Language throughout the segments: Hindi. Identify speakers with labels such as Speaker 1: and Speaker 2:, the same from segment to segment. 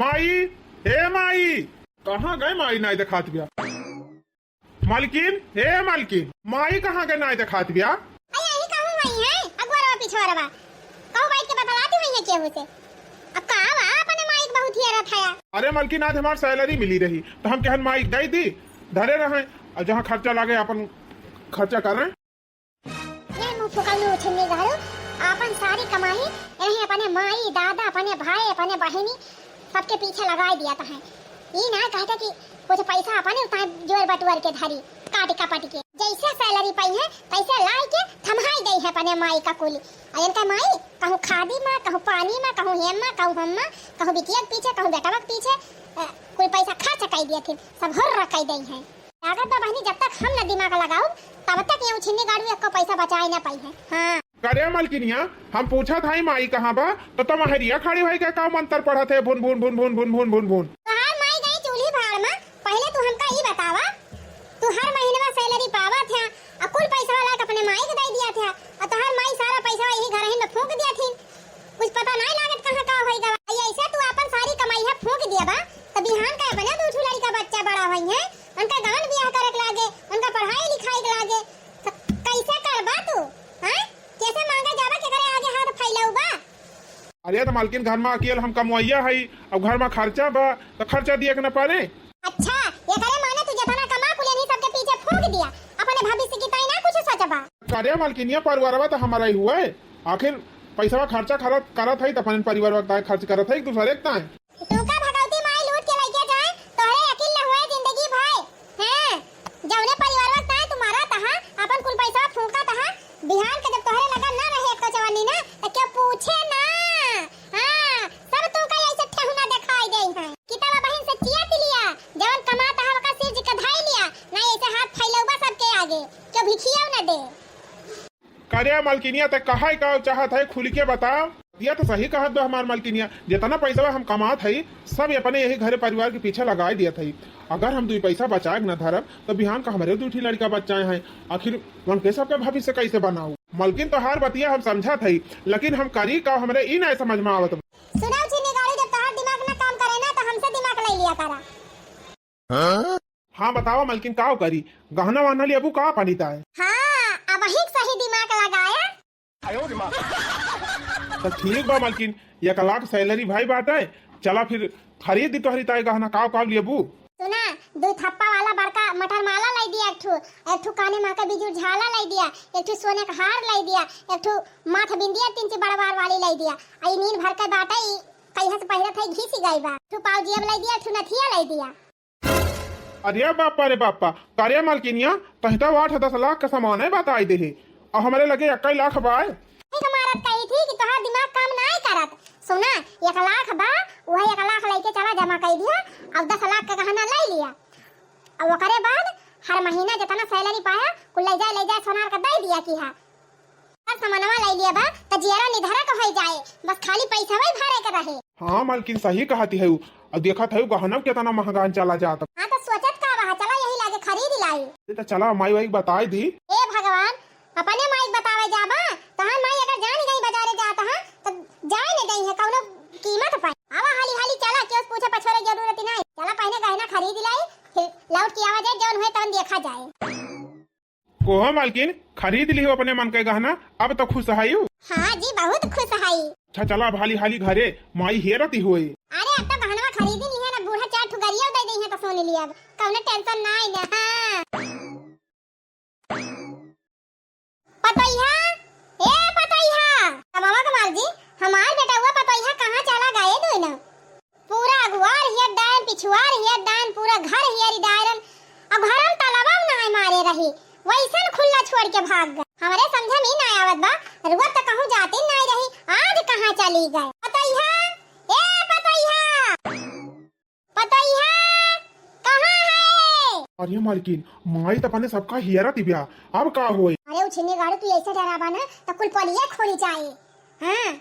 Speaker 1: माई, हे माई, कहाँ गए माई? नहीं दिखात बिया। मालकिन, हे मालकिन, माई कहाँ गए? नहीं दिखात बिया।
Speaker 2: यही कहूं वही है अगवरवा पिछवारवा कहूं बैठ के बतलाती हुई है केहू से। अब कहा वा अपने माइक बहुत ही रहा था।
Speaker 1: अरे मालकिन, आज हमारी सैलरी मिली रही तो हम कहन माई दे दी, धरे रहे और जहाँ खर्चा लागे अपन खर्चा कर रहे।
Speaker 2: ये मुंह फुकाऊ उछलने गारो अपन सारी कमाई यही अपने माई दादा अपने भाई अपने बहनी सबके पीछे लगा दिया था। ये ना कहता कि कुछ पैसा अपने उतना जोर बटुअर के धरी काट कपट के जैसे सैलरी पाई है पैसे लाई के थमाई दई है अपने माई का कुली। अयन का माई कहूं खादी में कहूं पानी में कहूं हेम में कहूं हम में कहूं बिटिया के पीछे कहूं बेटा के पीछे कोई पैसा खर्च कर दिया थी सब हर रख दई है। अगर तो बहनी जब तक हम न दिमाग लगाओ तब तक ये छिन्नी गाड़ी का पैसा बचाए ना पाई है। हाँ
Speaker 1: करे मालकिनिया, हम पूछा था माई कहाँ बा तो तुम हरिया खड़ी भाई का मंत्र पढ़ा थे भुन भुन भुन भुन भुन भुन भुन भुन।
Speaker 2: तोहार माई गई चूल्ही भाड़ में। पहले तू हमका ई बतावा तू हर महीने में सैलरी पावा था और कुल पैसा वाला अपने माई को दे दिया था और तोहार माई सारा पैसा यही घर ही में फूंक दिया थी। कुछ पता नहीं लागत कहां का होएगा। ऐसे तू अपन सारी कमाई है फूंक दिया बा तो बिहान का अपने दूठू लड़का बच्चा बड़ा होई है उनका गान ब्याह करे के लागे उनका पढ़ाई लिखाई के लागे तो कैसे करबा तू? हां कैसे मांगा जावा के करे आगे हाथ फैलाऊ बा?
Speaker 1: अरे तो मालकिन घर में अकेले हम कमवैया है अब घर में खर्चा बा तो खर्चा दिए के न पारे।
Speaker 2: अच्छा ये करे माने तू जतना कमा कुले नहीं सबके पीछे फूंक दिया अपने भविष्य की ताई ना कुछ सोचबा।
Speaker 1: करे मालकिनिया, परिवारवा तो हमारा ही हुआ है। आखिर पैसा खर्चा करत है तो अपन परिवार वक्त खर्च करत है दूसरे एक ताए।
Speaker 2: तू का भगवती माई लूट के लेके जाए तोरे अकेले न हुए जिंदगी भाई हैं जौने परिवार वक्त आए तुम्हारा तहां अपन कुल पैसा फूंका तहां बिहान के जब तोहरे लगा ना रहे एक तो जवानी ना तो क्या पूछे ना। हां सब तू का ऐसे ठहुना दिखाई दे है किताबा बहन से चिया लिया जवन कमाता है का सिर का धाई लिया ना ऐसे हाथ फैलौबा सबके आगे क्यों भिखिया न दे।
Speaker 1: करे मालकिनिया तो कहा का चाहत है खुल के बताओ। दिया तो सही कहा दो हमार मालकिनिया, जितना पैसा हम कमात है सब अपने यही घर परिवार के पीछे लगा दिया था। अगर हम 2 पैसा बचाए न धरब तो बिहान का हमारे 2 लड़का बच्चाए हैं आखिर उनके सबके भविष्य कैसे बनाऊ। मालकिन तो हर बतिया हम समझा था लेकिन हम करी का हमरे ई नहीं समझ में आवत।
Speaker 2: सुनाओ छिनी गाड़ी जब तोहार दिमाग में काम करे ना तो हमसे दिमाग ले लिया करा।
Speaker 1: हाँ बताओ मालकिन का करी? गहना वाहना लिया अबू का पानी ताए।
Speaker 2: हाँ अब ही सही दिमाग लगाया।
Speaker 1: तो ठीक बा मालकिन, 1 लाख सैलरी भाई बात है चला फिर खरीद दी तो हरिताए गहना का लिया बू।
Speaker 2: सुना 2 थप्पा वाला बड़का मटर माला लाई दिया एक ठू काने माँ का बिजू झाला लाई दिया एक ठू सोने का हार लाई दिया एक ठू माथ बिंदिया 3 बड़वार वाली लाई दिया आई नील भर का बाटा कहिया से पहले था घिसी गई बा ठू पाव जियब लाई दिया ठू नथिया लाई दिया।
Speaker 1: अरे बापा रे बापा, करे मालकिनिया कहता 8-10 लाख का सामान है बताई दे और हमारे लगे 21 लाख बाय।
Speaker 2: हमारा कही थी कि तोहार दिमाग काम नहीं करत। सुना 1 लाख बा वही 1 लाख लेके चला जमा कर दिया अब 10 लाख का गहना ले लिया और ओकरे बाद हर महीना जितना सैलरी पाया कुल ले जाए सोनार का दे दिया कि हां हर सामानवा ले लिया बा त जियारा निधरा का हो जाए बस खाली पैसा वही भरे के रहे।
Speaker 1: हाँ मालकिन सही कहती है और देखा था गहना कितना महंगा चला जाता।
Speaker 2: हां तो सोचत का रहा चला यही लागे खरीद लाई।
Speaker 1: तो चला माई वाई बताई दी।
Speaker 2: ए भगवान अपने माई बतावे जाबा तहां माई अगर जान गई बाजारे जाता हां तो जाए न गई है कौनो कीमत पाई। आवा हाली हाली चला क्यों पूछे पछोरे जरूरत नहीं चला पहले गहना खरीद लाई फिर लौट की आवाज जौन होए तन देखा जाए।
Speaker 1: कोहो मालकिन खरीद ली हो अपने मन के गहना अब तो खुश है।
Speaker 2: हां जी बहुत खुश है।
Speaker 1: अच्छा चला हाली हाली घरे माई हेरती हुई।
Speaker 2: अरे अब तो गहना खरीदी नहीं है ना बूढ़ा 4 ठु गरिया दे दी है तो सोने लिया अब कौनो टेंशन नहीं ना। हां पतैया ए पतैया मामा कमाल जी हमार बेटा हुआ पतैया कहां चला गए दो ना पूरा अगवार हियर डायन पिछुआर हियर डायन पूरा घर हियर डायन अब घरम तालाबा में ना मारे रही वैसन खुला छोड़ के भाग गए। हमारे समझ में नहीं आवत बा रुआ तो कहूं जाते नहीं रही आज कहां चली गए। पतैया ए पतैया पतैया कहां है?
Speaker 1: अरे मालकिन माई तो अपने सबका हियरा तिबिया अब का होए।
Speaker 2: अरे उछने गाड़ो तू ऐसे डराबा ना तो कुल पलिया खोली जाए। हां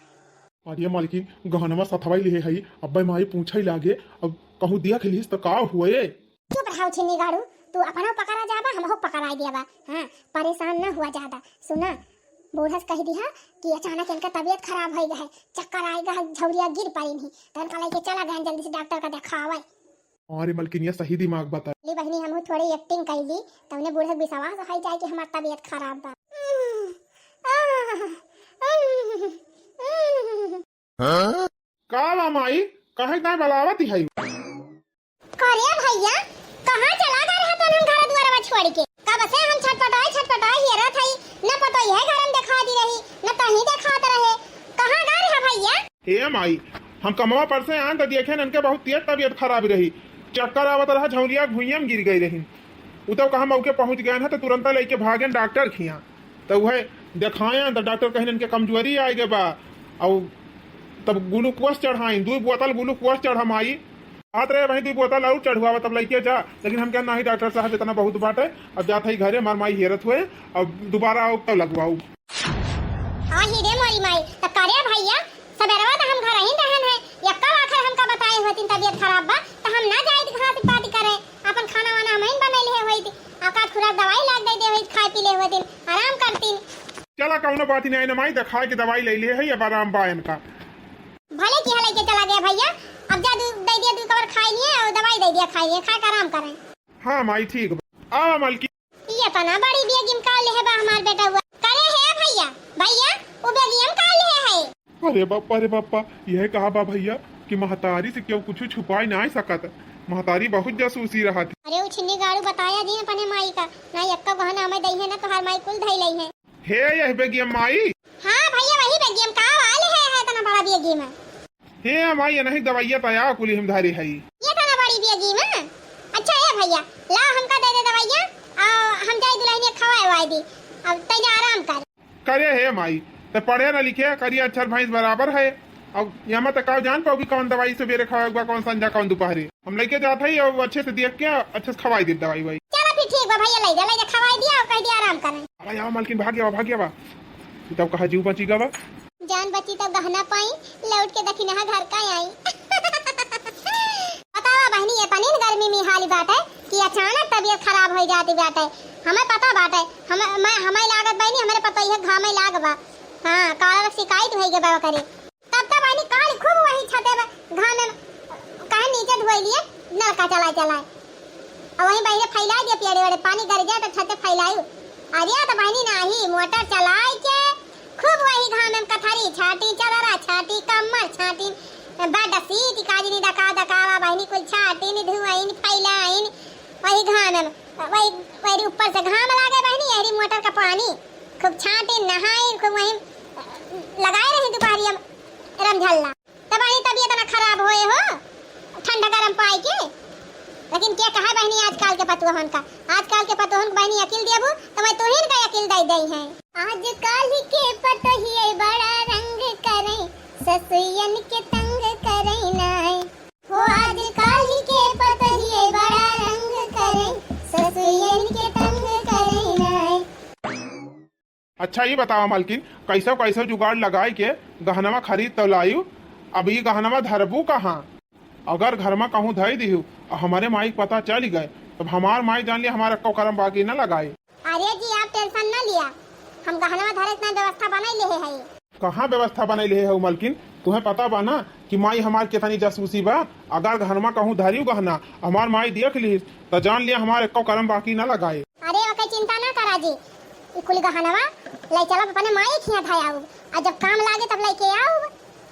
Speaker 1: अरे मालकिन गहनवा सथवाई लिए है अब माई पूछई लागे अब कहूं दिया खिलिस तो का हुए।
Speaker 2: चुप रहा उछने गाड़ो तू अपना पकड़ा जाबा हम हो पकड़ा दियाबा। हां परेशान न हुआ ज्यादा। सुना बूढ़ा से कह दिया कि अचानक इनका तबीयत खराब हो गया है, चक्कर आएगा, झौरिया गिर पड़ी नहीं, तो इनका लेके चला गया जल्दी से डॉक्टर का दिखावे।
Speaker 1: अरे मलकिनिया सही दिमाग बता।
Speaker 2: ली बहनी हम थोड़ी एक्टिंग कैली तो उन्हें बूढ़ा विश्वास हो जाए कि हमारी तबीयत खराब बा।
Speaker 1: का बा माई कहे का बलावत है?
Speaker 2: करे भैया कहाँ चला गए रहा तन हम घर द्वार में छोड़ के? कब से हम छटपटाए हेरा थई, न पतो यह घर में दिखा दी रही न कहीं दिखात रहे, कहाँ गए रहा भैया?
Speaker 1: हे माई हम कमवा पर से आन तो देखे इनके बहुत तेज तबीयत खराब रही, चक्कर आवत रहा, झौलिया भुइया में गिर गई रही। उ तो कहा मौके पहुंच गए हैं तो तुरंत लेके भागे डॉक्टर खिया, तो वह दिखाया तो डॉक्टर कहे इनके कमजोरी आ गए बा, और तब ग्लूकोज चढ़ाई, 2 बोतल ग्लूकोज चढ़ा आई, आत रहे वही 2 बोतल और चढ़ुआ तब लेके जा, लेकिन हम क्या नहीं डॉक्टर साहब इतना बहुत बात है, अब जाते ही घरे मार माई हेरत हुए, अब दोबारा आओ तब लगवाऊ।
Speaker 2: आही रे मोरी माई त करे भैया सबेरवा त हम घर ही रहन है, या कल आखिर हमका बताए होतिन तबीयत खराब बा त हम ना जाई घास पाती करे, अपन खाना वाना हम बनैले है होई, आका खुराक दवाई लाग दे होई, खाए पी ले होतिन, आराम करतिन।
Speaker 1: चला कौनो बात नहीं ना माई, दिखाए के दवाई ले लिए है, अब आराम बा इनका।
Speaker 2: भले की लेके चला गया भैया, अब जा दूध दे दिया, 2 कवर खाई लिए और दवाई दे दिया, खाइए, खा कर आराम करें।
Speaker 1: हाँ माई ठीक बा। आ मलकी
Speaker 2: ये तना बड़ी बेगिम काल ले है बा हमार बेटा हुआ करे है भैया, भैया वो बेगिम काल ले है।
Speaker 1: अरे बापा यह कहा बा भैया कि महतारी से क्यों कुछ छुपाई ना सकत, महतारी बहुत जासूसी रहा थी।
Speaker 2: अरे वो छिन्नी गाड़ू बताया जी अपने माई का ना, यक्का गहना हमें दई है ना, तो हर माई कुल धई लई है।
Speaker 1: हे यह बेगियम माई?
Speaker 2: हां भैया वही बेगिम का वाले है तना बड़ा बेगिम है।
Speaker 1: हे माई नहीं दवाइया तया कुली हिमधारी है,
Speaker 2: ये तना बड़ी बेगिम है। अच्छा है भैया ला हमका दे दे दवाइया, हम जाई दुल्हनिया खवाए वाई दी, अब तई आराम कर
Speaker 1: करे। हे माई तो पढ़े ना लिखे करिए अक्षर भैंस बराबर है, अब यहाँ मत कहो जान पाओगी कौन दवाई सवेरे खाएगा, कौन संजा कौन दोपहरी, हम लेके जाते ही और अच्छे से देख के अच्छे से खवाई दी दवाई वही।
Speaker 2: चलो फिर ठीक बा भैया, ले जा खवाई दिया और कह दिया आराम करें।
Speaker 1: अरे यार मालकिन भाग गया बा, तब कहा जीव बची गवा,
Speaker 2: जान बची तो गहना पाई, लौट के देखी नहा घर का आई। बतावा बहनी ये तनी गर्मी में हाली बात है कि अचानक तबीयत खराब हो जाती बात है, हमें पता बात है, हमें लागत बहनी हमारे पता है घामे लागबा। हां काल शिकायत होई के बा करे, तब बहनी काल खूब वही छते घामे कहे नीचे धोई लिए नलका चला और वही बहनी फैला दिया पेड़े वाले, पानी गर गया तो छते फैलायू, अरे तो बहनी नाही मोटर चलाई के खूब वही घाम में कथरी छाटी, चदरा छाटी, कम्मर छाटी, बड सीट काजनी दकावा बहनी कुल छाटी नि धुआइन फैलाइन वही घाम में, वही ऊपर से घाम लागे बहनी, यही मोटर का पानी खूब छाटी नहाई, खूब वही लगाए रही दोपहरिया रमझल्ला, तब वही तबीयत ना खराब होए हो ठंडा गरम पाई के। लेकिन क्या कहा बहनी आजकल के पतोहन का, आजकल के पतोहन बहनी अकिल देबू तो मैं तोहिन का अकिल दई है। आजकल के पतोहिए बड़ा रंग करे, ससुयन के तंग करे नाय, वो आजकल के पतोहिए बड़ा रंग करे, ससुयन के तंग करे नाय।
Speaker 1: अच्छा ये बताओ मालकिन कैसे जुगाड़ लगाए के गहनवा खरीद तो लायू, अब ये गहनवा धरबू कहाँ? अगर घर में कहूँ धई दिहू हमारे माई पता चल गए तो हमार माई जान लिया हमारा को करम बाकी न लगाए।
Speaker 2: अरे जी आप टेंशन न लिया, हम गहनवा धरे इतना व्यवस्था बनाई ले है।
Speaker 1: कहाँ व्यवस्था बनाई ले है मालकिन? तुम्हें पता बा ना कि माई हमार कितनी जासूसी बा, अगर घर में कहूँ धरी गहना हमार माई देख ली तो जान लिया हमारे को करम बाकी न लगाए।
Speaker 2: अरे वो चिंता न करा जी, कुल गहनवा ले चलो अपने माई खिया था आओ, और जब काम लागे तब लेके आओ।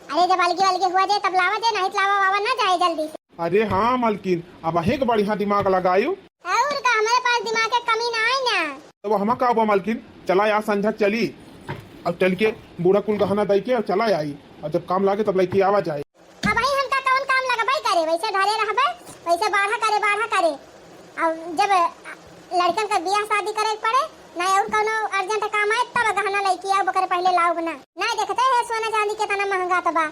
Speaker 2: अरे जब अलगे हुआ जाए तब लावा जाए, नहीं लावा वावा ना जाए जल्दी से।
Speaker 1: अरे हाँ मालकिन अब अही बढ़िया दिमाग लगायू,
Speaker 2: और का हमारे पास दिमाग के कमी ना आई ना,
Speaker 1: तो हम का हुआ मालकिन चला यार संझा चली, अब चल के बूढ़ा कुल गहना दे के चला आई, और जब काम लागे तब लेके आवा जाए।
Speaker 2: अब भाई हम का कौन काम लगबाई करे, वैसे ढले रहबे, वैसे बाढ़ा करे, अब जब लड़कन का बियाह शादी करे पड़े ना और कोनो अर्जेंट काम आए तब गहना लेके आओ, बकर पहले लाओ बना ना। देखते है सोना चांदी कितना महंगा तो बा,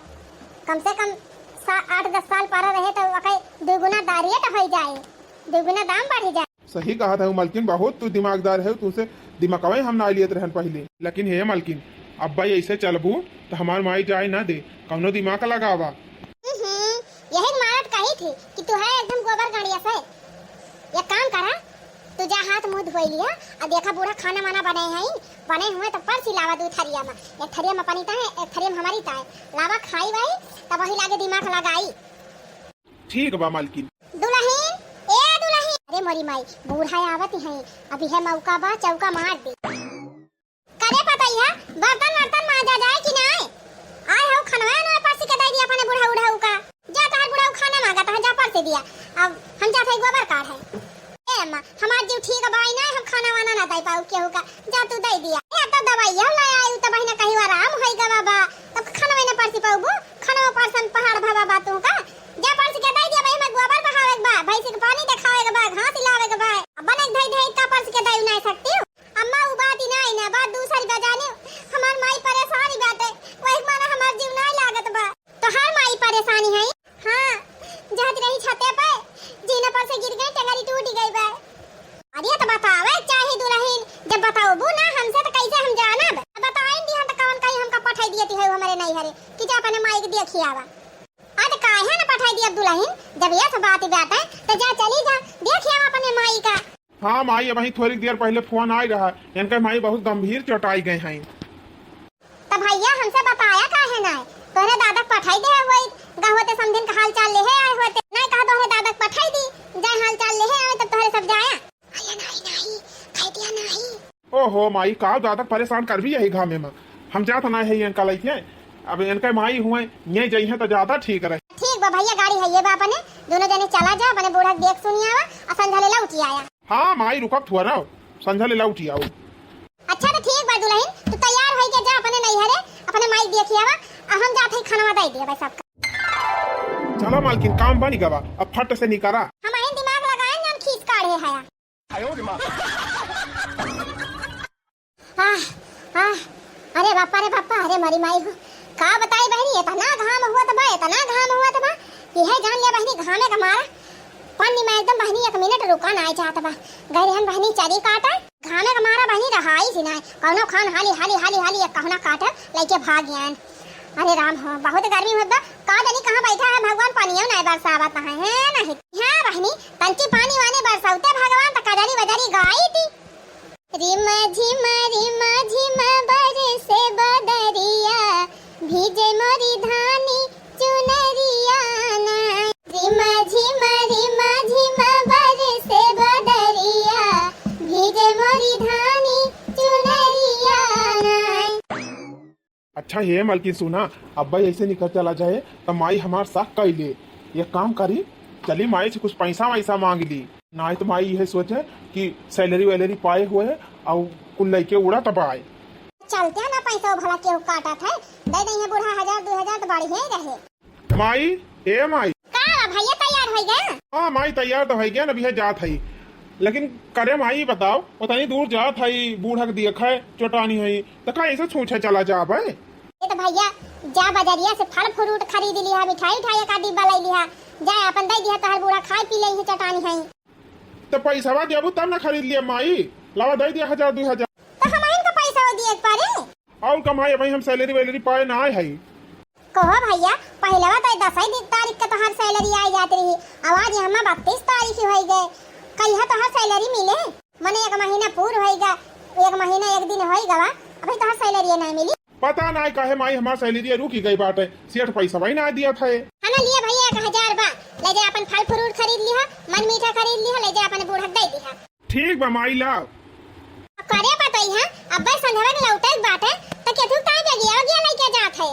Speaker 2: कम से कम 8-10 साल पर रहे तो वकै दुगुना दारियत हो जाए, दुगुना दाम बढ़ जाए।
Speaker 1: सही कहा था मालकिन, बहुत तू दिमागदार है, तुझसे दिमाग हम ना लियत रहन पहले। लेकिन हे मालकिन अब भाई ऐसे चलबू तो हमार माई जाए ना दे, कौनो दिमाग लगावा।
Speaker 2: यही मारत कही थी कि तू है एकदम गोबर गाड़िया से, ये काम करा तू जा हाथ मुंह धोई लिया और देखा बूढ़ा खाना वाना बने हुए तो पर सिलावा दू थरिया में, एक थरिया में पानी ताए, एक थरिया में हमारी ताए, लावा खाई वाई तब वही लागे दिमाग लगाई।
Speaker 1: ठीक बा मालकिन।
Speaker 2: दुल्हन ए दुल्हन, अरे मोरी माई बूढ़ा आवत है, अभी है मौका बा चौका मार दे। करे पता है बर्तन वर्तन माजा जाए कि ना आए हो खनवा ना पासी के दे दिया अपने बूढ़ा उढ़ाऊ का, जा तार बूढ़ा खाना मांगा था जा पर से दिया, अब हम जाते हैं गोबर काट है ए अम्मा हमार जीव ठीक बाई ना, हम खाना वाना ना दे पाऊ केहू का, जा तू दे दिया ए तो दवाई ला आयु तो बहिना कहीं आराम होई गा बाबा, तब खाना में ना परसी पाऊ खाना परसन पहाड़ भावा बातों का, जा परसी के दे दिया भाई मैं गोबर बहावे बा, भैंस के पानी देखावे के बा, घास हिलावे के बा, बने धई धई का परसी के दे ना सकती हूं अम्मा उ बात ही नहीं ना, बात दूसरी बजाने हमार माई परेशानी बात है, वही माना हमार जीव नहीं लागत बा, तो हर माई परेशानी है। हां जात रही छते पे जीना पर से गिर गई टंगरी टूट गई बा, अरे तो बतावे चाहे दुल्हन जब बताओ बू ना हमसे तो कैसे हम जानब, बताएं दी हम तो कौन कहीं हमका पठाई दियती है हमारे नहीं हरे कि जा अपने माई के देखियावा, आज काहे ना पठाई दिया दुल्हन, जब ये सब बात है तो जा चली जा देखियावा अपने माई का।
Speaker 1: हाँ माई वही थोड़ी देर पहले फोन आ रहा, इनका माई बहुत गंभीर चोटाई गए हैं।
Speaker 2: तब भैया हमसे बताया काहे ना, तोरे दादा पठाई दे होई गहवते समधिन का हाल चाल ले है आए होते नहीं कहा तोरे दादा पठाई दी जाए हाल चाल ले है आए तब तोरे सब जाया अया नहीं खाई दिया नहीं।
Speaker 1: ओहो माई का ज्यादा परेशान कर भी यही घामे में, हम जात ना है इनका लइके, अब इनका माई हुए ये जई है तो ज्यादा ठीक रहे।
Speaker 2: ठीक बा भैया गाड़ी है ये बा अपने दोनों जने चला जा अपने बूढ़ा देख सुनियावा और संझा ले लौटी आया।
Speaker 1: हाँ माई रुकत हुआ रहो संझा ले लौटी आओ।
Speaker 2: अच्छा तो ठीक बा दुल्हन तू तैयार होई के जा अपने नहीं हरे अपने माई देखियावा और हम जात है खाना दे दिया भाई सबका।
Speaker 1: चलो मालकिन काम बनी गवा अब फट से निकरा,
Speaker 2: हमारे दिमाग लगाए ना खींच काढ़े है अरे बापा अरे मरी माई हो का बताई बहनी इतना घाम हुआ था बा ये है जान लिया बहनी घामे का मारा पानी में एकदम बहनी 1 मिनट रुका ना चाहता बा गए हम बहनी चरी काटा घामे का मारा बहनी रहाई सी ना कौनो खान हाली एक कहना काटा लेके भाग गया। अरे राम हो बहुत गर्मी होता का जानी कहां बैठा है भगवान पानियो नहीं बरसावत है नहीं हां बहनी तंची पानी वाने बरसावते भगवान त कजरी वजरी गाई थी रिमा झिमा बरसे बदरिया भीजे मोरी धानी चुनरिया ना रिमा झिमा बरसे बदरिया भीजे मोरी धानी चुनरिया ना।
Speaker 1: अच्छा ये मालकिन सुना अब ऐसे निकल चला जाए तो माई हमार साथ कर ले, ये काम करी चली माई से कुछ पैसा वैसा मांग ली, ना तो माई यह सोचे कि सैलरी वैलरी पाए हुए और कुल लेके उड़ा तब आए।
Speaker 2: चलते ना पैसा भला केहू काटा था दे देंगे बूढ़ा 1000-2000 तो बड़ी ही रहे।
Speaker 1: माई ए माई
Speaker 2: का भैया तैयार हो गया?
Speaker 1: हाँ माई तैयार तो है गया ना भैया जात है, लेकिन करे माई बताओ उतनी दूर जात है बूढ़ा के देख है चोटानी है तो का ऐसे छूछे चला जा भाई।
Speaker 2: ये तो भैया जा बाजारिया से फल फ्रूट खरीद लिया मिठाई उठाई का डिब्बा ले लिया जाए अपन दे दिया तहर बूढ़ा खाए पी ले चटानी है
Speaker 1: तो पैसा देबू तब ना खरीद लिया माई लावा दे दिया 1000-2000
Speaker 2: तो हम इनका पैसा दिए पारे
Speaker 1: और कमाई भाई हम सैलरी वैलरी पाए ना है
Speaker 2: कहो भैया पहले तो 10 तारीख का तोहर सैलरी आ जाती रही आवाज हम 32 तारीख हो गए कल है तोहर सैलरी मिले मने 1 महीना पूर होएगा 1 महीना 1 दिन होएगा अभी तोहर सैलरी नहीं मिली
Speaker 1: पता नहीं काहे माई हमार सैलरी रुकी गई बाटे सेठ पैसा भाई ना दिया था
Speaker 2: हमें लिए भैया 1000 बा ले जा अपन फल फ्रूट खरीद लिया मन मीठा खरीद लिया ले जा अपन बूढ़ा दे दिया। ठीक
Speaker 1: बा माई ला
Speaker 2: करे बताई है अब संधवा के लौटे बाटे त केथु ताई बेगिया गया लेके जात है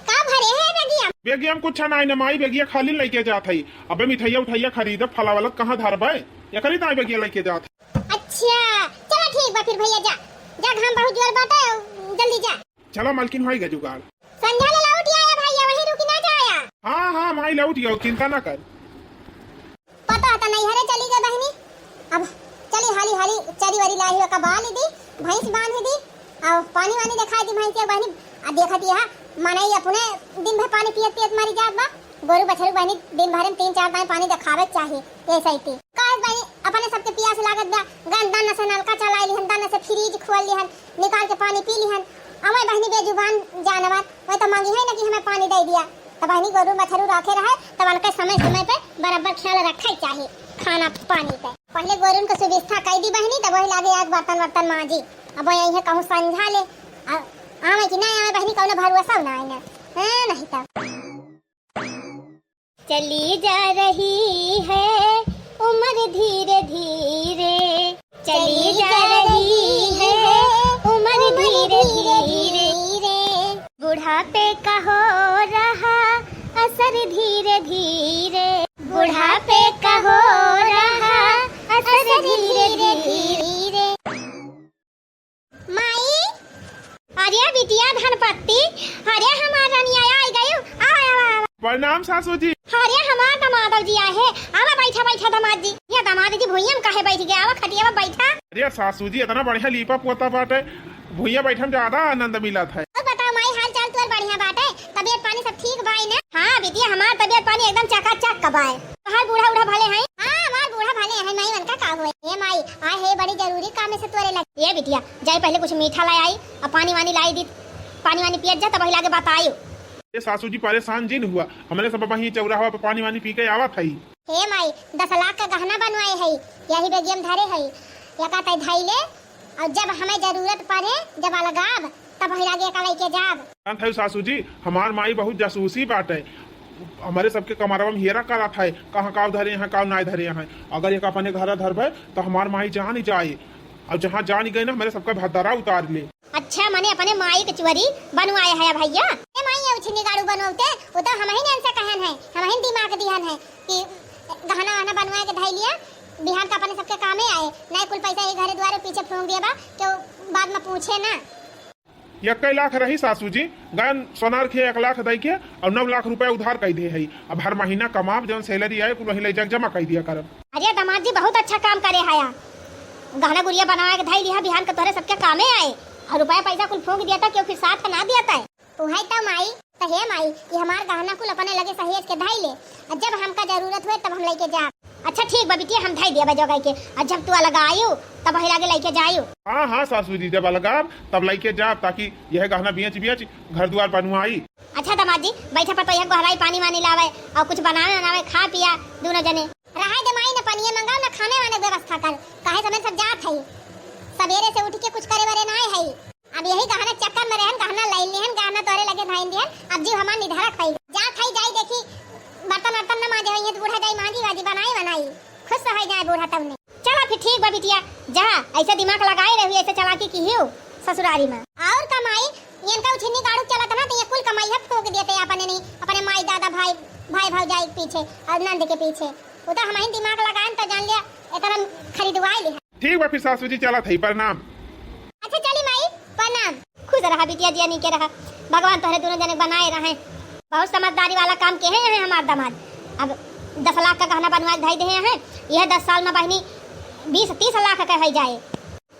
Speaker 2: का भरे है बेगिया
Speaker 1: बेगिया हम कुछ नहीं ना माई बेगिया खाली लेके जात है अबे मिठाइया उठाइया खरीद फला वाला कहां धरबे या करी ताई बेगिया लेके जात।
Speaker 2: अच्छा चलो ठीक बा फिर भैया जा घाम बहुत जोर बाटे जल्दी जा।
Speaker 1: चलो मालकिन होई गे जुगाड़
Speaker 2: संध्या ले लौट आया भैया वहीं रुकी ना जाया।
Speaker 1: हां माई लौट आओ चिंता ना कर
Speaker 2: पता था नहीं हरे चली गई बहनी अब चली हाली चरी वाली लाई का बाल दी भैंस बांध दी और पानी वानी दिखा दी भैंस के बहनी आ देखती है माने अपने दिन भर पानी पियत मरी जात बा गोरु बछरू बहनी दिन भर में 3-4 टाइम पानी दिखावे चाहिए ऐसा ही काहे बहनी अपने सबके पियास लागत बा गंदा से नलका चलाई लिहन दाना से फ्रिज खोल लिहन निकाल के पानी पी लिहन अमय बहनी बेजुबान जानवर वही तो मांगी है ना कि हमें पानी दे दिया तो बहनी गोरु बछरू रखे रहे तब उनका समय पे बराबर ख्याल रखा चाहिए खाना पानी पे। पहले गोरुन को सुविस्था कई दी बहनी तब वही लागे आज बर्तन वर्तन मांजी अब यही है कहूँ संझा ले आवे कि नहीं आवे बहनी कौन भरोसा ना आए नहीं तब
Speaker 3: चली जा रही है उम्र धीरे धीरे, चली जा रही है उम्र धीरे धीरे, बुढ़ापे का हो रहा असर धीरे धीरे, बुढ़ापे का हो रहा असर धीरे धीरे।
Speaker 2: माई
Speaker 3: अरे बिटिया धनपत्ती, अरे हमारा निया आई गयो, आवा
Speaker 1: प्रणाम सासू जी।
Speaker 3: अरे हमार दामाद जी आए है, आवा बैठा बैठा दामाद जी, ये दामाद जी भुइया में काहे बैठ गया, आवा खटिया में बैठा।
Speaker 1: अरे सासू जी इतना बढ़िया लीपा पोता बाटे, भुइया बैठे में ज्यादा आनंद मिला था।
Speaker 2: और बताओ माई हाल चाल तो बढ़िया बात है, तबीयत पानी सब ठीक बाई ना?
Speaker 3: हाँ बिटिया हमार तबीयत पानी एकदम चकाचक कबाए, बाहर बूढ़ा उड़ा भले हैं।
Speaker 2: हाँ हमार बूढ़ा भले है माई मन का काम हुए। ये माई आए है बड़ी जरूरी काम में से तोरे लगे।
Speaker 3: ये बिटिया जाए पहले कुछ मीठा लाई आई और पानी वानी लाई दी, पानी वानी पियत जा तब वही लागे बताइयो।
Speaker 1: ये सासू जी परेशान जिन हुआ, हमने सब वहीं चौराहा पे पानी वानी पी के आवा था।
Speaker 2: हे माई 10 लाख का गहना बनवाए है, यही बेगियम धरे है, या कहते धाई ले और जब हमें जरूरत पड़े जब अलगाब तब वही लागे का लेके जाब।
Speaker 1: था सासू जी हमार माई बहुत जासूसी बाटे, हमारे सबके कमरवा में हेरा करा था, कहाँ काव धरे यहाँ काव ना धरे यहाँ। अगर एक अपने घर धरबे तो हमार माई जान ही जाए, और जहाँ जान गए ना हमारे सबका भद्दारा उतार ले।
Speaker 3: अच्छा मने अपने माई के चुवरी बनवाए है भैया।
Speaker 2: ए माई ये उछनी गाड़ू बनवते वो तो हम ही ने से कहन है, हम ही दिमाग दिहन है कि गहना वाहना बनवाए के धाई लिया बिहार का अपने सबके कामे आए, नहीं कुल पैसा ये घरे द्वारे पीछे फेंक दिया बा तो बाद में पूछे ना।
Speaker 1: 1 लाख रही सासू जी, गन सोनार के 1 लाख दई के और 9 लाख रुपया उधार कर दे है। अब हर महीना कमाब जब सैलरी आए कुल वही ले जमा कर दिया करब।
Speaker 3: अरे दामाद जी बहुत अच्छा काम करे है, गहना गुड़िया बनवा के धाई लिया बिहान के तोरे सबके कामे आए और रुपया पैसा कुल फूंक दिया था क्यों फिर साथ ना दिया था।
Speaker 2: उहाई तो माई तो हे माई ये हमार गहना कुल अपने लगे सहेज के धाई ले और जब हमका जरूरत हुए तब हम लेके जा।
Speaker 3: अच्छा ठीक बा बिटिया हम धाई दिया जगह के, और जब तू अलग आयु तब वही लागे लेके जायु।
Speaker 1: हाँ हाँ सासू जी जब अलगाब तब लेके जाब ताकि यह गहना बेच बेच घर द्वार बनवाई।
Speaker 3: अच्छा दामाद जी बैठा पर तो यह गहराई पानी वानी लावे और कुछ बनावे बनावे खा पिया दोनों जने।
Speaker 2: रहा दे माई न पनिया मंगाओ न खाने वाने व्यवस्था कर, काहे समय सब जात है सवेरे से उठ के कुछ करे वरे ना है। अब यही गहना चक्कर में रहन गहना ले लेहन गहना तोरे लगे धाइन दिहन, अब जी हमार निधारा खाई जा खाई जाई देखी बर्तन वर्तन न माजे है तो बूढ़ा जाई मांजी वाजी बनाई खुश रह जाए बूढ़ा तब ने।
Speaker 3: चला फिर ठीक बा बिटिया जा, ऐसे दिमाग लगाए रही ऐसे चलाकी की हियो ससुरारी में।
Speaker 2: और कमाई इनका उछनी गाड़ू चलत ना तो ये कुल कमाई हक ठोक देते अपने नहीं अपने माई दादा भाई भौजाई के पीछे और नंद के पीछे, वो तो हम ही दिमाग लगाएं तो जान लिया इतना खरीदवाई ले।
Speaker 1: ठीक बा फिर सासू जी चला थई प्रणाम।
Speaker 2: अच्छा चली माई प्रणाम।
Speaker 3: खुश रहा बिटिया जी नहीं के रहा, भगवान तोहरे दोनों जने बनाए रहे, बहुत समझदारी वाला काम के हैं हमारे दामाद। अब 10 लाख का गहना बनवा धाई दे हैं, यह 10 साल में बहनी 20-30 लाख का है जाए,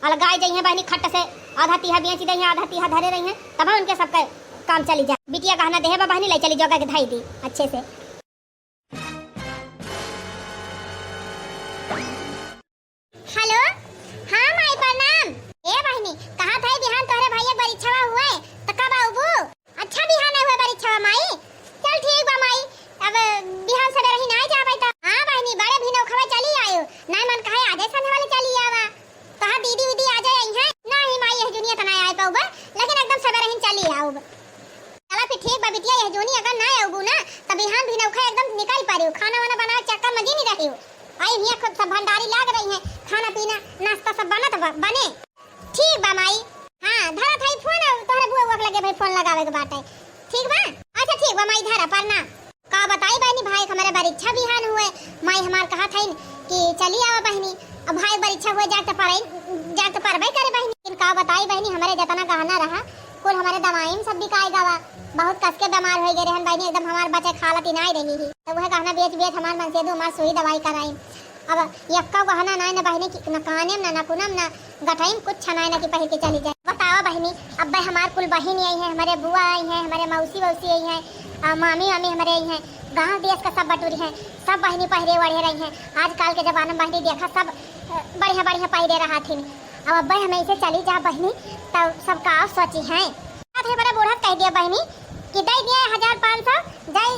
Speaker 3: अलगाई जाइए बहनी खट से आधा तीहा बेच दे आधा तीहा धरे रही है तब उनके सबका काम चली जाए। बिटिया गहना दे बहनी ले चली जगह के धाई दी अच्छे से।
Speaker 2: हेलो हाँ माई प्रणाम। ए बहनी कहाँ था बिहान तोहरे भैया परीक्षा हुए तो कब आऊबू? अच्छा बिहान हुए परीक्षा माई, चल ठीक बा माई अब बिहान सवेरे ही ना जाबे त। हां बहनी बड़े भी नौखवा चली आयो ना मन कहे आधे सन वाले चली आवा तो हां दीदी उदी आ जाए हैं नहीं माई यह दुनिया तना आए पाऊबा लेकिन एकदम सवेरे ही चली आऊब। चला फिर ठीक बा बिटिया यह जोनी अगर ना आऊबू ना त बिहान भी नौखा एकदम निकल पारियो, खाना वाना बना चक्कर मजी नहीं रहियो। आई हिया खुद सब भंडारी लाग रही है, खाना पीना नाश्ता सब बने। ठीक बा माई हां धरा थाई फोन तोहरे बुआ लगे भाई फोन लगावे के बात है ठीक बा। अच्छा ठीक बा माई धरा प्रणाम। का बताई बहनी भाई हमारे परीक्षा बिहान हुए, माई हमार कहा था कि चली आवा बहनी, अब भाई परीक्षा हुए जाके पढ़ाई करे बहनी। लेकिन का बताई बहनी हमारे जितना गहना रहा कुल हमारे दवाई में सब बिकाई गवा, बहुत कस के बीमार हो गए रहन बहनी एकदम हमार बच्चे खालत नहीं रही ही तो वह गहना बेच हमार मन से दो हमार सुई दवाई कराई। अब यक्का गहना ना बहनी की न काने में न कुनम न गठाई कुछ छनाई न की पहन के चली जाए। बताओ बहनी अब भाई हमार कुल बहन आई है, हमारे बुआ आई है, हमारे मौसी आई है, मामी हमारे आई हैं, गांव देश का सब बटूरी हैं, सब बहनी पहरे वढ़े रही हैं। आजकल के जमाने में बहनी देखा सब बढ़िया बढ़िया पहरे रहा थी। अब अब्बा हमें इसे चली जा बहनी तब सबका आप सोची हैं बड़ा बूढ़ा कह दिया बहनी कि दे दिया 1500 जाई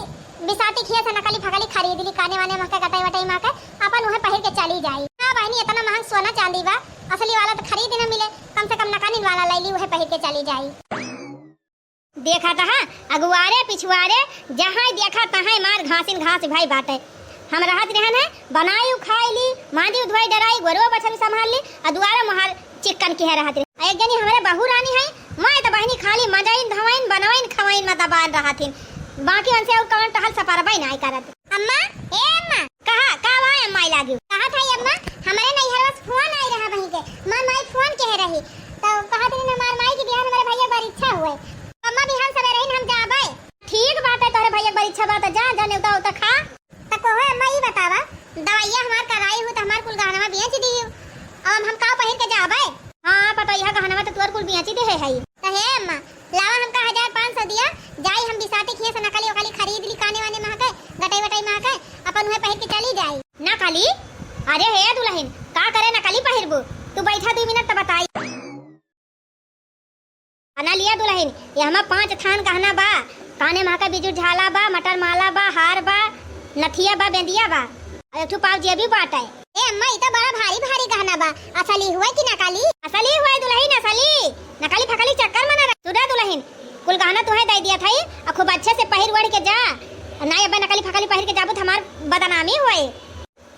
Speaker 2: बिसाती खिया से नकली फकली खरीद ली काने वाने मके कटाई वटाई माके अपन वह पहन के चली जाई। हां बहनी इतना महंग सोना चांदी बा, असली वाला तो खरीद न मिले, कम से कम नकानी वाला ले ली, वह पहन के चली जाई।
Speaker 3: देखा तहा अगुआरे पिछुआरे जहाँ देखा तहाँ मार घासिन घास भाई बाटे। हम रहत रहन है बनाई खाई ली, मांदी धोई डराई, गोरवा बछन संभाल ली, दुआरा मोहर चिकन के रहत रहे। एक जनी हमारे बहू रानी है, मैं तो बहनी खाली मजाइन धवाइन बनवाइन खवाइन में दबान रहथिन, बाकी उनसे और कौन टहल सपारबाई नहीं करत।
Speaker 2: अम्मा ए अम्मा
Speaker 3: कहा का वाय अम्मा लागी
Speaker 2: कहा था अम्मा हमारे नैहरवा से फोन आई रहा बही के, माई फोन कह रही तो कहा थी हमार माई के बियाह हमारे भैया बड़ी इच्छा हुए, अम्मा बिहान सवेरे ही हम जाबे।
Speaker 3: ठीक बात है, तोरे भैया बड़ी इच्छा बात है, जा जा नेवता उता खा।
Speaker 2: तो कोहे अम्मा ये बतावा दवाइया हमार कराई हो तो हमार कुल गहना बेच दी हो, अब हम का पहिर के जाबे।
Speaker 3: हां पता यह गहना तो तोर कुल बेच दे है
Speaker 2: तो हे अम्मा लावा हमका 1500 दिया, जाई हम बिसाते खिए से नकली वकली खरीद ली, काने वाने महके गटाई वटाई महके अपन उहे पहिर के चली जाई।
Speaker 3: नकली? अरे हे दुल्हन का करे नकली पहिरबू, तू बैठा 2 मिनट तो बताई। अना लिया दुल्हन ये हमा 5 थान गहना बा, काने महका बिजू झाला बा, मटर माला बा, हार बा, नथिया बा, बेंदिया बा, एक ठो पाव जेबी बाटे।
Speaker 2: ए अम्मा ये तो बड़ा भारी भारी गहना बा, असली हुआ कि नकली?
Speaker 3: असली हुआ दुल्हन असली, नकली फकली चक्कर में ना सुधा दुल्हन कुल गहना तुहे दे दिया था और खूब अच्छे से पहिर वढ़ के जा, ना अब नकली फकली पहिर के जाबू तो हमार बदनामी होए।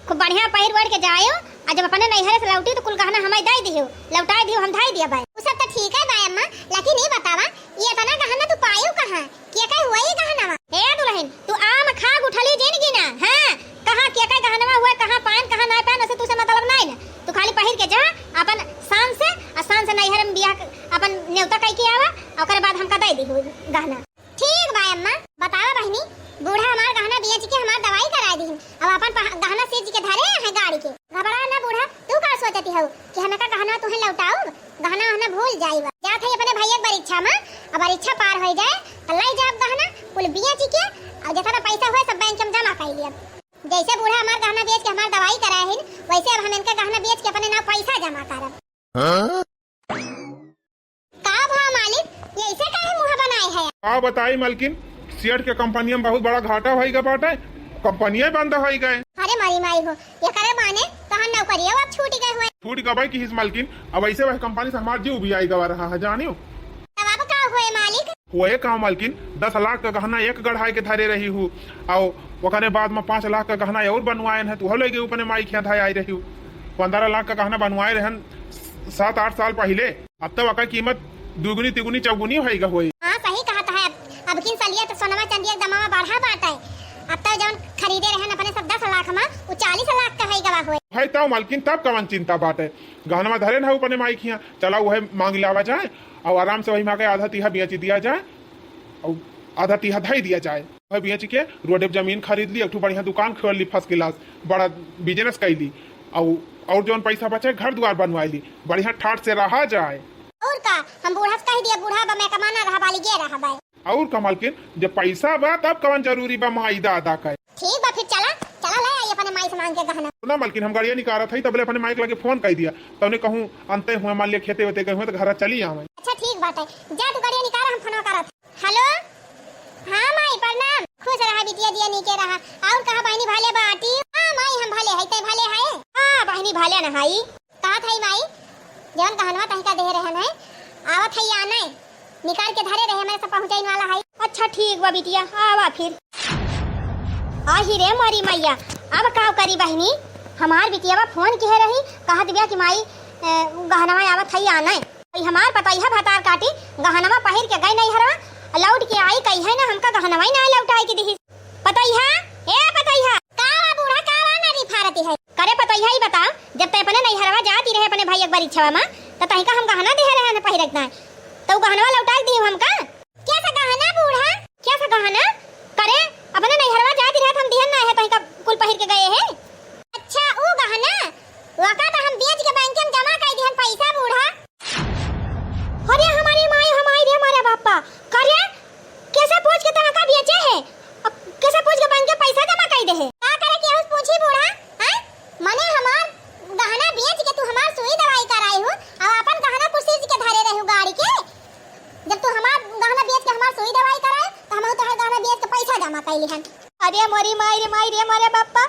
Speaker 3: खूब बढ़िया पहिर वढ़ के जायो, और जब अपने नैहर से लौटी तो कुल गहना हमें दे दियो, लौटा दियो, हम धाई दिया भाई।
Speaker 2: वो सब तो ठीक है भाई अम्मा, लेकिन ये बतावा ये इतना गहना तू पायो कहां, के का हुआ ये गहना?
Speaker 3: हे दुल्हन तू आम खाग उठली जिंदगी ना, हां कहां के का गहना हुआ, कहां पान कहां ना पान, उसे तुसे मतलब नहीं ना, तू खाली पहिर के जा अपन शान से नैहर में बियाह अपन नेवता कह के आवा, ओकर बाद हमका दे दियो गहना।
Speaker 2: ठीक भाई अम्मा बतावा बहनी, बूढ़ा हमार गहना बेच के हमार दवाई करा दी, अब अपन गहना सेज के धरे है गाड़ी के। घबरा ना बूढ़ा, तू का सोचती हो कि हमें का गहना तुहे लौटाऊ, गहना हमें भूल जाईबा। जात है अपने भैया परीक्षा में, अब परीक्षा पार हो जाए तो लाई जाब गहना कुल बेच के, और जितना पैसा हुए सब बैंक में जमा कर लिया। जैसे बूढ़ा हमार गहना बेच के हमार दवाई कराए हैं, वैसे अब हम इनका गहना बेच के अपने नाम पैसा जमा करब। का भा मालिक ये ऐसे काहे मुंह बनाए है?
Speaker 1: का बताई मालकिन, शेयर के कंपनी में बहुत बड़ा घाटा भाई का बाटे, कंपनियां बंद हो गए।
Speaker 2: अरे मारी माई हो, ये करे माने कहां नौकरियां अब छूट गए हुए।
Speaker 1: छूट गवाई की हिस मालकिन, अब ऐसे वह कंपनी से हमार जीव भी आई गवा रहा है, जानियो।
Speaker 2: तब अब का हुए मालिक?
Speaker 1: हुए का मालकिन 10 लाख का गहना एक गढ़ाई के धरे रही हूँ, और वकरे बाद में 5 लाख का गहना और बनवाए है, तो हो लगे ऊपर माई खेत आई रही हूँ। 15 लाख का गहना बनवाए रहन 7-8 साल पहले, अब तो वका कीमत दुगुनी तिगुनी चौगुनी होएगा होई।
Speaker 2: हां सही कहा है, अब किन सालिया तो सोनमा चांदी एकदम बढ़ा बाटा है, अब तो जौन खरीदे रहन अपने सब 10 लाख में वो 40 लाख का है गवा होए
Speaker 1: भाई। तो मालकिन तब कवन चिंता बाटे, गहना धरे ना ऊपर माई खिया, चला वह मांग लावा जाए और आराम से वही मांगे आधा तीहा बेच दिया जाए और आधा तीहा धाई दिया जाए। वह बेच के रोड पे जमीन खरीद ली, एक बढ़िया दुकान खोल ली, फर्स्ट क्लास बड़ा बिजनेस कर ली, और जौन पैसा बचे घर द्वार बनवा ली, बढ़िया ठाट से रहा जाए।
Speaker 2: और का हम बूढ़ा से कह दिया, बूढ़ा बा मैं कमाना रहा वाली गे रहा भाई।
Speaker 1: और कमाल के जब पैसा बा तब कवन जरूरी बा माई दादा का।
Speaker 2: ठीक बा फिर चला चला ले आई अपने माई से मांग के गहना।
Speaker 1: ना मालकिन हम गाड़िया निकाला था तबले अपने माइक लगे फोन कर दिया, तो उन्हें कहूँ अंते हुए मान लिया खेते वेते गए हुए तो घर चली आवे।
Speaker 2: अच्छा ठीक बात है, जा तू गाड़िया निकाल, हम फोन करत। हेलो हां माई प्रणाम, खुश रहा बिटिया दिया नीचे रहा। और कहा बहनी भाले बाटी? हां माई हम भाले है, ते भाले है?
Speaker 3: हां बहनी भाले न हाई।
Speaker 2: कहा थई माई जौन गहनवा तही का दे रहन है, आवत है या नहीं निकाल के धरे रहे, मेरे से पहुंचाइन वाला है।
Speaker 3: अच्छा ठीक बा बिटिया, आवा फिर। आही रे मारी मैया, अब का करी बहनी, हमार बिटिया फोन किए रही, कहा दिया कि माई गहनवा आवत है या नहीं, हमार पतैया भतार काटी गहनवा पहिर के गई नहीं हरवा, लौट के आई कही है ना हमका गहनवा ही ना लौटाई के दिही। पतैया ए पतैया
Speaker 2: का बूढ़ा का ना रिफारती है?
Speaker 3: करे पतैया ही बता, जब ते अपने नहीं हरवा जाती रहे अपने भाई एक बार इच्छा में, तो तही का हम गहना दे रहे हैं पहिरतना, तो गहनवा लौटाई दी हमका।
Speaker 2: कैसा गहना बूढ़ा?
Speaker 3: कैसा गहना? करे अपने नहीं हरवा जाती रहे, हम दिहन ना है तही का कुल पहिर के गए हैं।
Speaker 2: अच्छा वो गहना वका तो हम बेच के बैंक में जमा कर दिहन पैसा बूढ़ा।
Speaker 3: अरे हमारी माई हमारी रे हमारे बापा, करे कैसे पूछ के तनका बेचे है, अब कैसे पूछ के बैंक के पैसा जमा कर दे है?
Speaker 2: का करे के उस पूछी बूढ़ा? हां मने हमार गहना बेच के तू हमार सुई दवाई कराई हो, और अपन गहना कुसीज के धरे रहू गाड़ी के। जब तू हमार गहना बेच के हमार सुई दवाई कराए तो हम तो गहना बेच के पैसा जमा कर लिहन।
Speaker 3: अरे मोरी माई रे मारे बापा,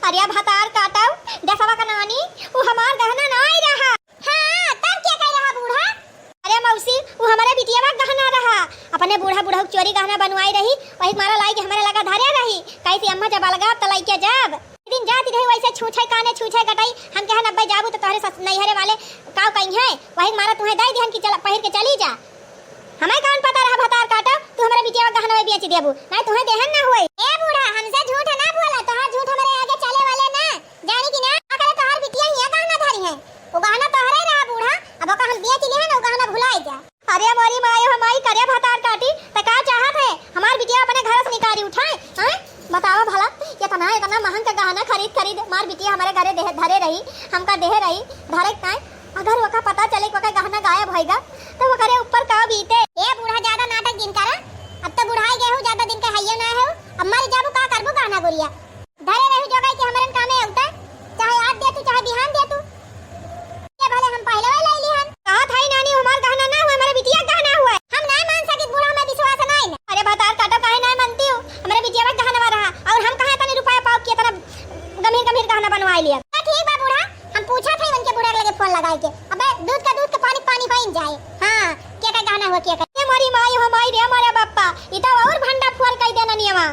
Speaker 3: अरे भतार काटाओ दसवा का नानी वो हमार गहना ना आई रहा।
Speaker 2: हाँ तब क्या कह रहा बूढ़ा?
Speaker 3: अरे मौसी वो हमारे बिटिया का गहना रहा। अपने बूढ़ा बूढ़ा चोरी गहना बनवाई रही, वही मारा लाई के हमारे लगा धरे रही। कैसी अम्मा जब अलगा तलाई के जब दिन जाती रही वैसे छूछे काने छूछे गटाई। हम कहे नब्बे जाबू तो तोहरे नैहरे वाले काव कहीं है, वही मारा तुम्हें दे दिहन की चल पहिर के चली जा। हमें कौन पता रहा भतार काटा तू हमारे बिटिया का गहना बेच देबू, नहीं तुम्हें देहन ना होई।
Speaker 2: ए बूढ़ा हमसे झूठ ना बोला, तोहार झूठ हमारे आगे चले वाले ना जानी कि ना। अगर तोहार बिटिया ये गहना धारी है, वो गहना तोहरे रहा बूढ़ा। अब ओका हम बेच लिए ना, वो गहना भुलाई जा।
Speaker 3: अरे मोरी मायो हमारी करे भतार काटी त का चाहत है हमार बिटिया अपने घर से निकाली उठाए हैं? बताओ भला इतना इतना महंगा गहना खरीद मार बिटिया हमारे घरे धरे रही, हमका देह रही धरे का। अगर वका पता चले कि वका गहना गायब होएगा तो वो करे ऊपर का बीते।
Speaker 2: ए बूढ़ा ज्यादा नाटक दिन करा, अब तो बुढ़ाई गए हो, ज्यादा दिन का हइयो ना हो। अब मर जाबू का करबू गहना गुड़िया धरे रही जोगाई के हमारे कामे होता, चाहे आज दे तू चाहे बिहान दे तू। ये भले हम पहले वाला ले लिहन।
Speaker 3: कहा था नानी हमार गहना ना हुआ, हमारे बिटिया गहना हुआ।
Speaker 2: हम नहीं मान सके बूढ़ा में विश्वास नहीं ना।
Speaker 3: अरे भतार काटो काहे नहीं मानती हो, हमारे बिटिया का गहना रहा और हम कहां तनी रुपया पाव की तरह गंभीर गंभीर गहना बनवा लिया।
Speaker 2: ठीक बा बूढ़ा, हम पूछा था उनके बूढ़ा लगे फोन लगाई के। अबे दूध का पानी पानी बन जाए। हां क्या का गहना हुआ क्या का?
Speaker 3: ये मोरी माई हो माई रे हमारे बाप्पा इता और भंडा फुल कई देना नियमा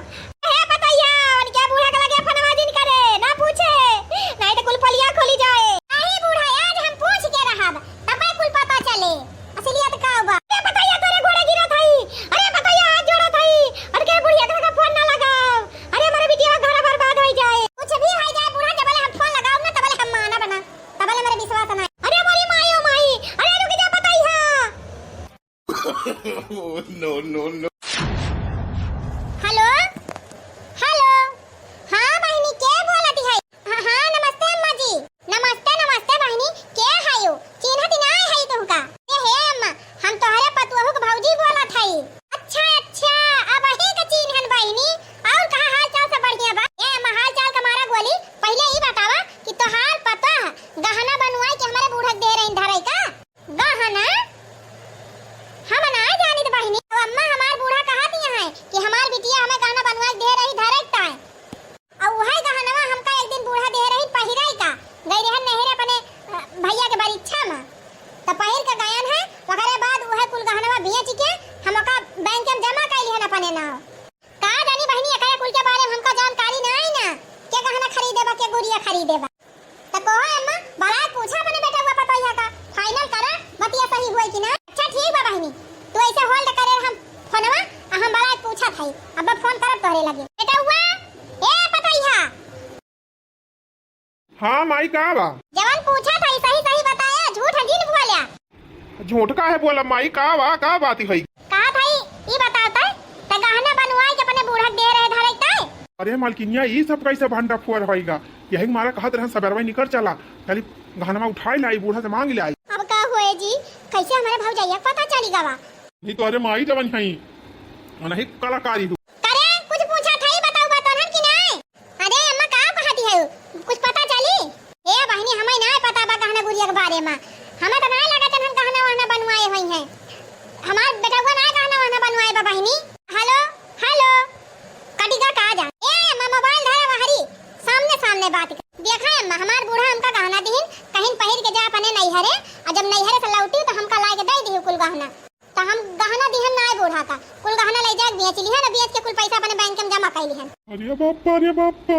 Speaker 3: है बताइया। और क्या बूढ़ा का लगे फनवा दिन करे ना पूछे, नहीं तो कुल फलिया खोली जाए।
Speaker 2: नहीं बूढ़ा आज हम पूछ के रहब तब कुल पता चले असलियत का बा।
Speaker 3: अरे बताइया तेरे घोड़े गिरा थई, अरे बताइया हाथ जोड़ा थई और के बुढ़िया का फोन ना लगाओ। अरे हमारे बिटिया घर बर्बाद हो जाए।
Speaker 2: कुछ भी हो जाए बूढ़ा, जब हम फोन लगाओ ना तब हम माना बना, तब मेरे विश्वास नहीं।
Speaker 3: अरे मोरी माई हो माई, अरे रुक जा बताइया।
Speaker 1: No no no.
Speaker 2: Hello hello, हाँ बहनी के बोलती है? हाँ नमस्ते अम्मा जी। नमस्ते नमस्ते बहनी, के है यो? चिन्हत नहीं है तुमका? ए हे अम्मा, हम तोहरे पतुहू के भौजी बोलत हई। अच्छा अच्छा, अब ही का चिन्हन बहनी। और कहा हाल चाल सब बढ़िया बा? ए अम्मा हाल चाल का मारा गोली पहले ही बतावा कि तोहार पता गहना बनवाई के हमारे बूढ़ा दे रही धरई का गहना? हम ना जानित बहनी। अब अम्मा हमार बूढ़ा कहा दिया है कि हमार बिटिया हमें गहना बनवा दे रही धरई का है। और वही गहनवा हमका एक दिन बूढ़ा दे रही पहिराई का गई रहन नहरे अपने भैया के परीक्षा में तो पहिर के गायन है। वगैरह बाद वह कुल गहनवा बेच के हमका बैंक में जमा कैली है अपने नाम। का जानी बहनी एकरा कुल के बारे में हमका जानकारी नहीं ना, के गहना खरीदेबा के गुड़िया खरीदेबा। तो कहो अम्मा बड़ा पूछा अपने बेटा हुआ पता है का फाइनल करा बतिया सही हुई कि ना। अच्छा ठीक बा बहनी, तू ऐसे होल्ड करे हम फोनवा हम बड़ा पूछा था। अब फोन करब तोहरे लगे बेटा हुआ ए पतैया।
Speaker 1: हाँ माई का बा?
Speaker 2: जवान पूछा था सही सही बताया, झूठ हजीन बोला।
Speaker 1: झूठ का है बोला माई का बा? का बात है?
Speaker 2: कहा था ये बताता त गहना बनवाई के अपने बूढ़ा दे रहे धरई का।
Speaker 1: अरे मालकिनिया ये सब कैसे भंडा फुअर होएगा? यही मारा कहत रहे सबरवा निकल चला खाली गहना उठाई लाई बूढ़ा से मांग ले आई।
Speaker 2: अब का होए जी, कैसे हमारे भौजाइया पता चली गवा?
Speaker 1: नहीं तो अरे माई जवन हई नहीं कलाकारी हूँ।
Speaker 2: करे कुछ पूछा था बताओ बतान कि नहीं? अरे अम्मा का कहती है कुछ पता चली? ए बहनी हमें नहीं पता बा गहना गुड़िया के बारे में। हमें तो नहीं लगा हम गहना वहना बनवाए हुई हैं। हमार बेटा को नहीं गहना वहना बनवाए बा बहनी। हेलो हेलो कटिका का जा ए अम्मा मोबाइल धरा हरी सामने सामने बात कर। देखा अम्मा हमार बूढ़ा हमका गहना दीन कहीं पहिर के जा अपने नैहरे, और जब नैहरे से लौटी तो हमका ला के दे दी कुल गहना। तो हम गहना दिहन ना बूढ़ा का कुल गहना ले जाके बेच ली है ना, बेच के कुल पैसा अपने बैंक में जमा कर ली है।
Speaker 1: अरे बापा अरे बापा,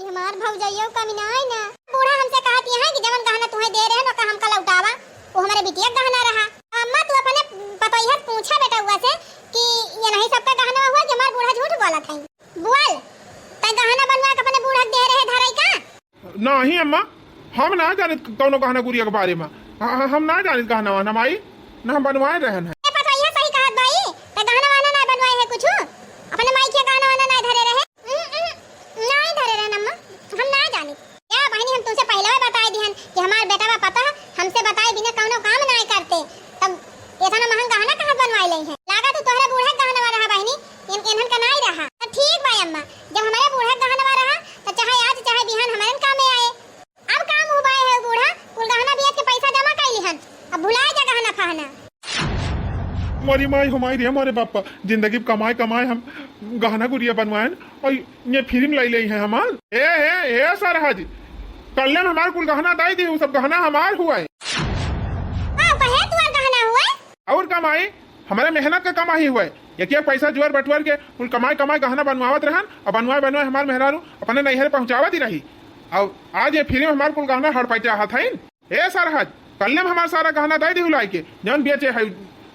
Speaker 2: ये हमार भौजाइयो कमी नहीं ना। बूढ़ा हमसे कहती है कि जवन गहना तुम्हें दे रहे हैं ना हमका लौटावा, वो हमारे बिटिया गहना रहा। अम्मा तू अपने पतैया पूछा बेटा हुआ से कि ये नहीं सबका गहना हुआ कि हमार बूढ़ा झूठ बोला था। बोल त गहना बनवा के अपने बूढ़ा दे रहे धरई का?
Speaker 1: नहीं अम्मा हम ना जाने कौनो गहना गुड़िया के बारे में। हम ना जाने गहना वाना माई ना हम बनवाए रहन है।
Speaker 2: पतैया सही कहत भाई, त गहना वाना ना बनवाए है कुछ अपने माई के गहना वाना ना धरे रहे। नहीं धरे रहे अम्मा, हम ना जाने। क्या बहनी हम तुमसे पहले बता दिहन कि हमार बेटा बा पता हमसे बताए बिना कौनो काम नहीं करते, तब इतना महंगा गहना कहां बनवाई ले है? लागा तो तोहरे बूढ़ा गहना रहा बहनी, इनहन का नहीं रहा। तो ठीक भाई अम्मा, जब हमारे बूढ़ा गहना रहा तो चाहे आज चाहे बिहान हमारे काम में आए। अब काम हुआ है बूढ़ा कुल गहना बेच के पैसा जमा कर लिहन, अब भुलाए जा गहना फहना।
Speaker 1: मोरी माई हमारी रे हमारे बापा जिंदगी कमाए कमाए हम गहना गुड़िया बनवाए और ये फिल्म लाई ले हैं हमार। ए सरहज कल में हमारे कुल गहना दाई दी, वो सब गहना हमार हुआ है।
Speaker 2: कहे तू गहना हुआ
Speaker 1: और कमाई हमारे मेहनत का कमाई हुआ है। एक एक पैसा जुआर बटुआर के कुल कमाई कमाई गहना बनवावत रहन और बनवाए बनवाए हमारे मेहरारू अपने नैहर पहुंचावत ही रही। और आज ये फ्री में हमारे कुल गहना हड़ पैसा हाथ है। ए सरहद कल में हमारा सारा गहना दाई दी हुलाई के जौन बेचे है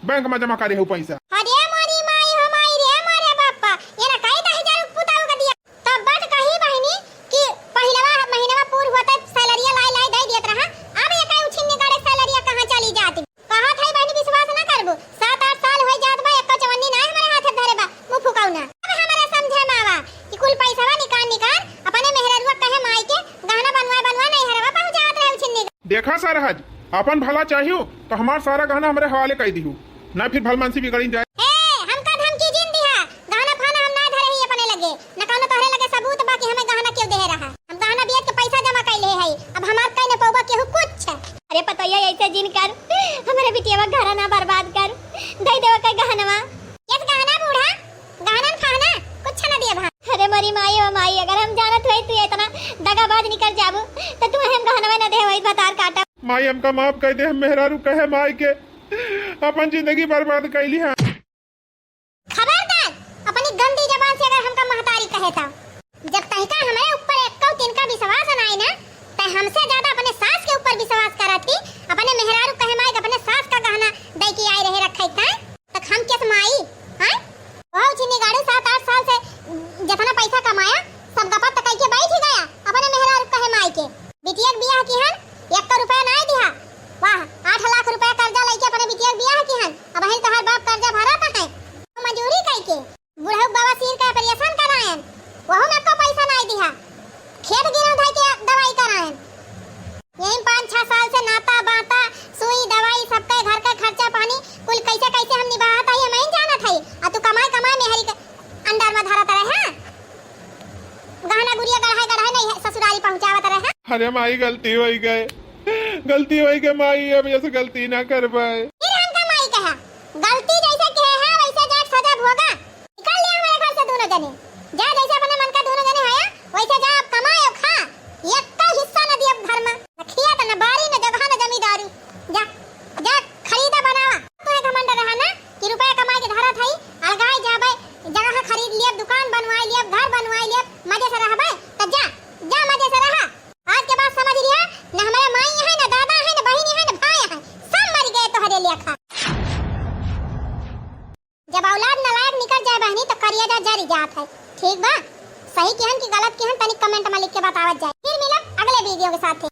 Speaker 1: बैंक में जमा करे है पैसा।
Speaker 2: अरे मोरी माई हो माई रे मारे बापा, ये ना कई 10,000 पुताऊ का दिया। तब बात कही बहनी कि पहिलवा महीनवा पूर होता सैलरिया लाई लाई दे देत रहा। अब ये कई उछिन निकाले सैलरिया कहां चली जाती। कहा था बहनी विश्वास ना करबो, 7-8 साल हो जात बा, एक चवन्नी ना हमारे हाथ धरे बा, मुंह फुकाऊ ना। अब हमारा समझे मावा कि कुल पैसावा निकाल अपने मेहररुआ कहे माई के गहना बनवा नहीं हरवा पहुंचावत रहे उछिन।
Speaker 1: देखा सरहद अपन भला चाहिए तो हमारा सारा गहना हमारे हवाले कर दी ना, फिर भलमानसी बिगड़ी जाए।
Speaker 2: हमका धमकी जिन दिया गहना फाना हम ना धरे ही अपने लगे न कौनो तोहरे लगे सबूत बाकी हमें गहना क्यों दे रहा। हम गहना बेच के पैसा जमा कैले है, अब हमार कई न पौबा केहू कुछ।
Speaker 3: अरे पतैया ऐसे जिन कर हमारे बिटिया घर ना बर्बाद कर दे देव कई गहनवा।
Speaker 2: ये गहना बूढ़ा गहना फाना कुछ ना दिए भा।
Speaker 3: अरे मरी माई ओ माई, अगर हम जानत होई तू इतना दगाबाज निकल जाबू तो तू हम गहनवा न दे होई बतार काटा।
Speaker 1: माई हमका माफ कर दे, हम मेहरारू कहे माई के अपन जिंदगी बर्बाद कैली है।
Speaker 2: खबरदार अपनी गंदी जबान से अगर हमका महतारी कहे था। जब तहका हमारे ऊपर एक तिनका विश्वास ना आई ना, तै हमसे ज्यादा अपने सास के ऊपर विश्वास करती। अपने मेहरारू कहे माई अपने सास का गहना दे के आई रहे रखे था तक हम किस माई हां वो चिन्नी गाड़ी 7-8 साल से जितना पैसा कमाया सब गपत तक के बैठ ही गया अपने मेहरारू कहे माई के। बिटिया के बियाह की हन 1 रुपया ना दिया, वाह 8 लाख रुपया कर्जा लेके अपने बिटिया के बियाह की हन। अब हन तोहर बाप कर्जा भरता है मजूरी कई के बुढ़ऊ बाबा सिर का ऑपरेशन करायन, वहु में को पैसा नहीं दिया। खेत गिरव धाई के दवाई करायन, यही 5-6 साल से नाता बाता सुई दवाई सबका घर का खर्चा पानी कुल कैसे कैसे हम निभात है मैं जानत है। आ तू कमाई में हरी अंडर में धरत रहे हैं गहना गुड़िया गढ़ाई नहीं ससुराली पहुंचावत रहे।
Speaker 1: अरे माई गलती हो गई माई, अब ऐसे गलती ना कर पाए।
Speaker 2: फिर हमका माई कहा गलती जैसे कहे है वैसे जाट सजा भोगा। निकल ले हमारे घर से दोनों जने, जा जैसे अपने मन का दोनों जने है वैसे जा अब कमाओ खा, एक का हिस्सा न दियो घर में रखिया त न बारी न जगह न जमींदारी। जा जा खरीदा बनावा तोरे घमंड रहा ना कि रुपया कमाई के धारा थई अलगाई जाबे जगह खरीद लिया दुकान बनवाई लिया घर बनवाई लिया मजे से रहबे त जा जा मजे से रहा। आज के बाद समझ लिया न हमारे माई है न दादा है न बहनी है न भाई है, सब मर गए तोहरे लिए खा। जब औलाद नालायक निकल जाए बहनी तो करिया जा जारी जात है। ठीक बा, सही केहन की गलत केहन तनिक कमेंट में लिख के बतावत जाए। फिर मिलब अगले वीडियो के साथ।